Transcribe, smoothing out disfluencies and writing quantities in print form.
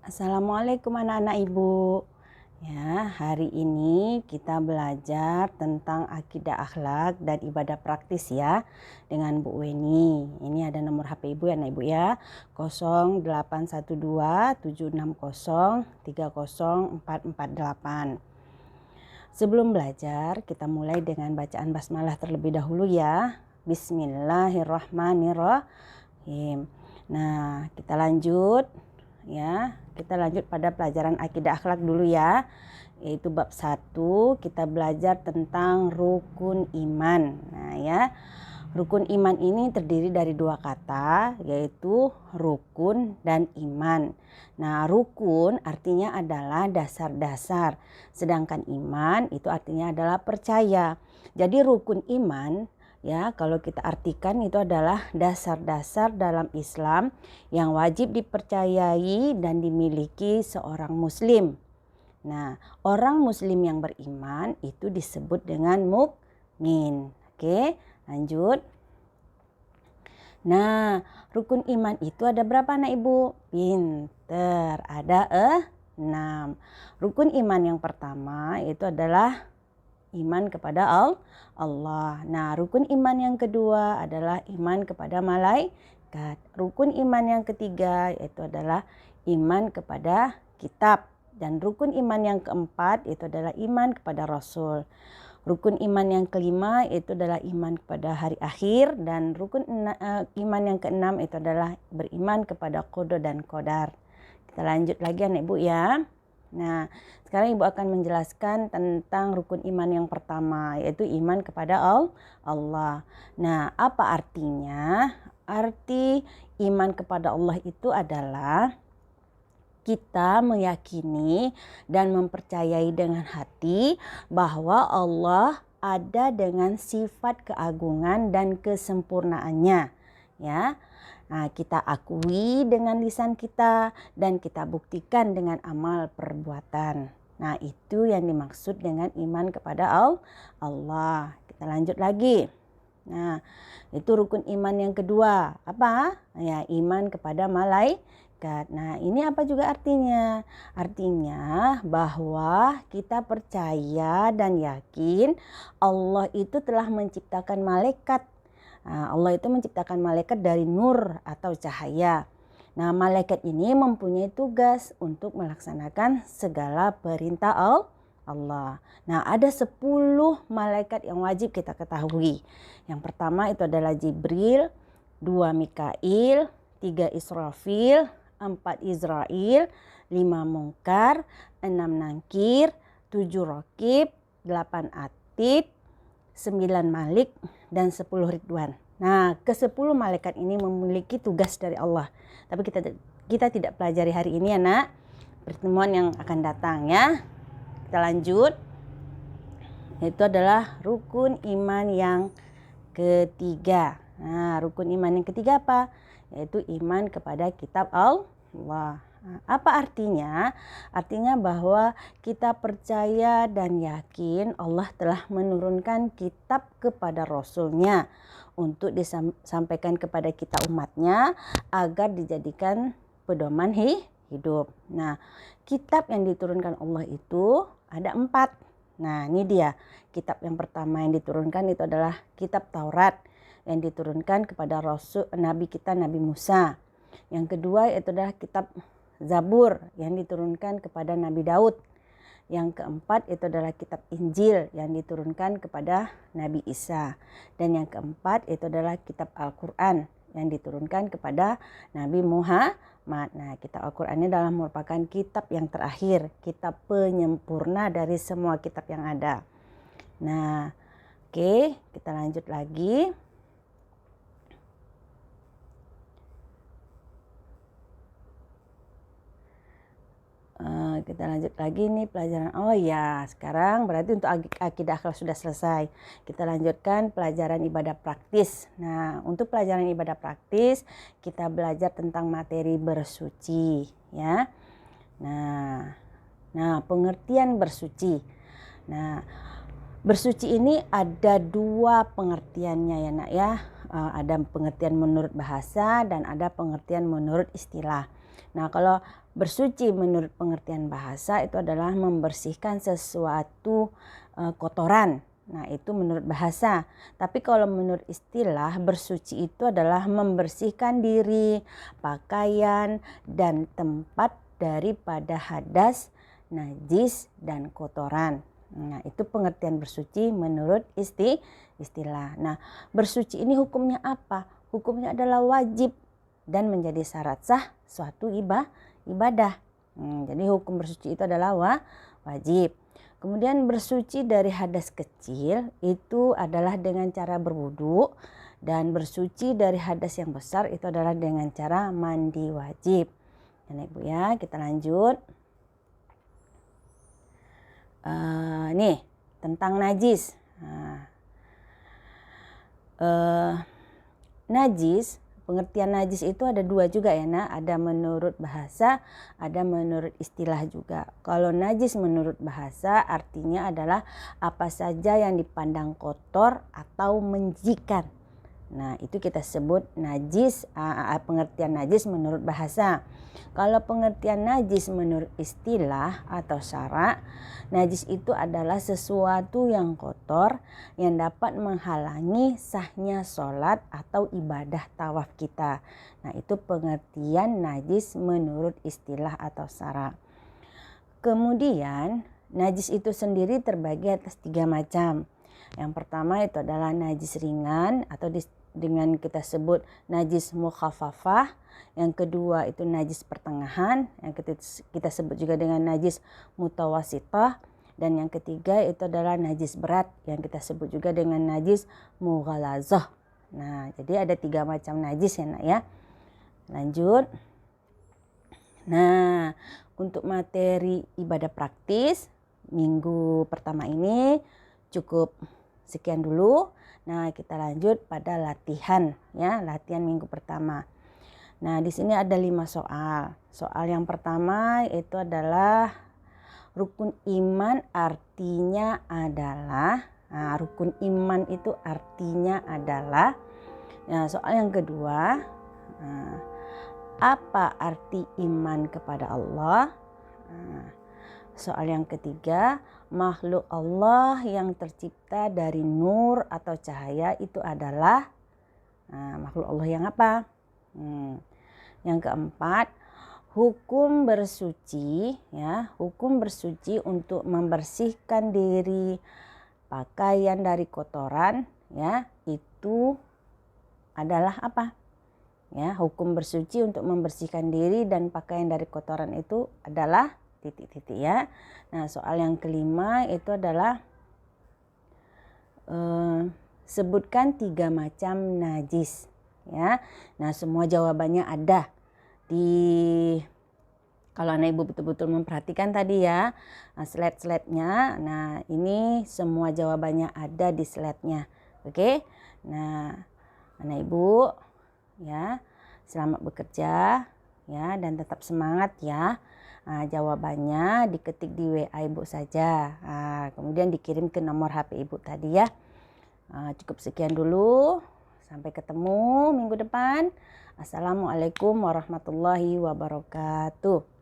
Assalamualaikum anak-anak Ibu. Ya, hari ini kita belajar tentang akidah akhlak dan ibadah praktis ya dengan Bu Weni. Ini ada nomor HP Ibu ya, anak Ibu ya. 0812 760 30448. Sebelum belajar, kita mulai dengan bacaan basmalah terlebih dahulu ya. Bismillahirrahmanirrahim. Nah, kita lanjut ya. Kita lanjut pada pelajaran akidah akhlak dulu ya. Yaitu bab 1, kita belajar tentang rukun iman. Nah, ya. Rukun iman ini terdiri dari dua kata, yaitu rukun dan iman. Nah, rukun artinya adalah dasar-dasar, sedangkan iman itu artinya adalah percaya. Jadi rukun iman ya, kalau kita artikan itu adalah dasar-dasar dalam Islam yang wajib dipercayai dan dimiliki seorang muslim. Nah, orang muslim yang beriman itu disebut dengan mukmin. Oke, lanjut. Nah, rukun iman itu ada berapa anak Ibu? Pinter, ada 6. Rukun iman yang pertama itu adalah iman kepada Allah. Nah, rukun iman yang kedua adalah iman kepada malaikat. Rukun iman yang ketiga yaitu adalah iman kepada kitab. Dan rukun iman yang keempat itu adalah iman kepada Rasul. Rukun iman yang kelima itu adalah iman kepada hari akhir. Dan rukun iman yang keenam itu adalah beriman kepada qada dan qadar. Kita lanjut lagi anak Ibu ya. Nah, sekarang Ibu akan menjelaskan tentang rukun iman yang pertama, yaitu iman kepada Allah. Nah, apa artinya? Arti iman kepada Allah itu adalah kita meyakini dan mempercayai dengan hati bahwa Allah ada dengan sifat keagungan dan kesempurnaannya, ya. Nah, kita akui dengan lisan kita dan kita buktikan dengan amal perbuatan. Nah, itu yang dimaksud dengan iman kepada Allah. Kita lanjut lagi. Nah, itu rukun iman yang kedua. Apa? Ya, iman kepada malaikat. Nah, ini apa juga artinya? Artinya bahwa kita percaya dan yakin Allah itu telah menciptakan malaikat. Nah, Allah itu menciptakan malaikat dari nur atau cahaya. Nah, malaikat ini mempunyai tugas untuk melaksanakan segala perintah Allah. Nah, ada 10 malaikat yang wajib kita ketahui. Yang pertama itu adalah Jibril, 2 Mikail, 3 Israfil, 4 Izrail, 5 Munkar, 6 Nangkir, 7 Raqib, 8 Atid, 9 Malik, dan 10 Ridwan. Nah, ke-10 malaikat ini memiliki tugas dari Allah. Tapi kita tidak pelajari hari ini ya nak. Pertemuan yang akan datang ya. Kita lanjut. Itu adalah rukun iman yang ketiga. Nah, rukun iman yang ketiga apa? Yaitu iman kepada kitab Allah. Apa artinya? Artinya bahwa kita percaya dan yakin Allah telah menurunkan kitab kepada Rasulnya untuk disampaikan kepada kita umatnya agar dijadikan pedoman hidup. Nah, kitab yang diturunkan Allah itu ada 4. Nah, ini dia. Kitab yang pertama yang diturunkan itu adalah kitab Taurat yang diturunkan kepada Rasul Nabi kita Nabi Musa. Yang kedua itu adalah kitab Zabur yang diturunkan kepada Nabi Daud. Yang keempat itu adalah kitab Injil yang diturunkan kepada Nabi Isa. Dan yang keempat itu adalah kitab Al-Quran yang diturunkan kepada Nabi Muhammad. Nah, kitab Al-Quran ini adalah merupakan kitab yang terakhir, kitab penyempurna dari semua kitab yang ada. Nah, oke, kita lanjut lagi. Kita lanjut lagi nih pelajaran. Oh ya, sekarang berarti untuk akidah akhlak sudah selesai. Kita lanjutkan pelajaran ibadah praktis. Nah, untuk pelajaran ibadah praktis kita belajar tentang materi bersuci ya. Nah, pengertian bersuci. Nah, bersuci ini ada 2 pengertiannya ya nak ya. Ada pengertian menurut bahasa dan ada pengertian menurut istilah. Nah, kalau bersuci menurut pengertian bahasa itu adalah membersihkan sesuatu kotoran. Nah, itu menurut bahasa. Tapi kalau menurut istilah, bersuci itu adalah membersihkan diri, pakaian, dan tempat daripada hadas, najis, dan kotoran. Nah, itu pengertian bersuci menurut istilah. Nah, bersuci ini hukumnya apa? Hukumnya adalah wajib dan menjadi syarat sah suatu ibadah. Jadi hukum bersuci itu adalah wajib. Kemudian bersuci dari hadas kecil itu adalah dengan cara berwudu, dan bersuci dari hadas yang besar itu adalah dengan cara mandi wajib. Ya, Ibu ya, kita lanjut. Nih tentang najis. Najis, pengertian najis itu ada dua juga ya nak. Ada menurut bahasa, ada menurut istilah juga. Kalau najis menurut bahasa artinya adalah apa saja yang dipandang kotor atau menjijikan. Nah, itu kita sebut najis, pengertian najis menurut bahasa. Kalau pengertian najis menurut istilah atau syara, najis itu adalah sesuatu yang kotor yang dapat menghalangi sahnya sholat atau ibadah tawaf kita. Nah, itu pengertian najis menurut istilah atau syara. Kemudian, najis itu sendiri terbagi atas 3 macam. Yang pertama itu adalah najis ringan atau dengan kita sebut najis mukhafafah. Yang kedua itu najis pertengahan, yang kita sebut juga dengan najis mutawasitah. Dan yang ketiga itu adalah najis berat, yang kita sebut juga dengan najis mughalazah. Nah, jadi ada 3 macam najis ya nak ya. Lanjut. Nah, untuk materi ibadah praktis minggu pertama ini cukup sekian dulu. Nah, kita lanjut pada latihan ya, latihan minggu pertama. Nah, di sini ada 5 soal. Soal yang pertama itu adalah rukun iman artinya adalah. Nah, rukun iman itu artinya adalah. Nah, soal yang kedua, apa arti iman kepada Allah? Soal yang ketiga, makhluk Allah yang tercipta dari nur atau cahaya itu adalah makhluk Allah yang apa? Yang keempat, hukum bersuci ya, hukum bersuci untuk membersihkan diri, pakaian dari kotoran ya, itu adalah apa? Ya, hukum bersuci untuk membersihkan diri dan pakaian dari kotoran itu adalah titik-titik ya. Nah, soal yang kelima itu adalah sebutkan 3 macam najis ya. Nah, semua jawabannya ada di, kalau anak ibu betul-betul memperhatikan tadi ya, slide-slide-nya. Nah, ini semua jawabannya ada di slide-nya. Oke. Nah, anak ibu ya, selamat bekerja ya, dan tetap semangat ya. Jawabannya diketik di WA ibu saja, kemudian dikirim ke nomor HP ibu tadi ya. Cukup sekian dulu, sampai ketemu minggu depan. Assalamualaikum warahmatullahi wabarakatuh.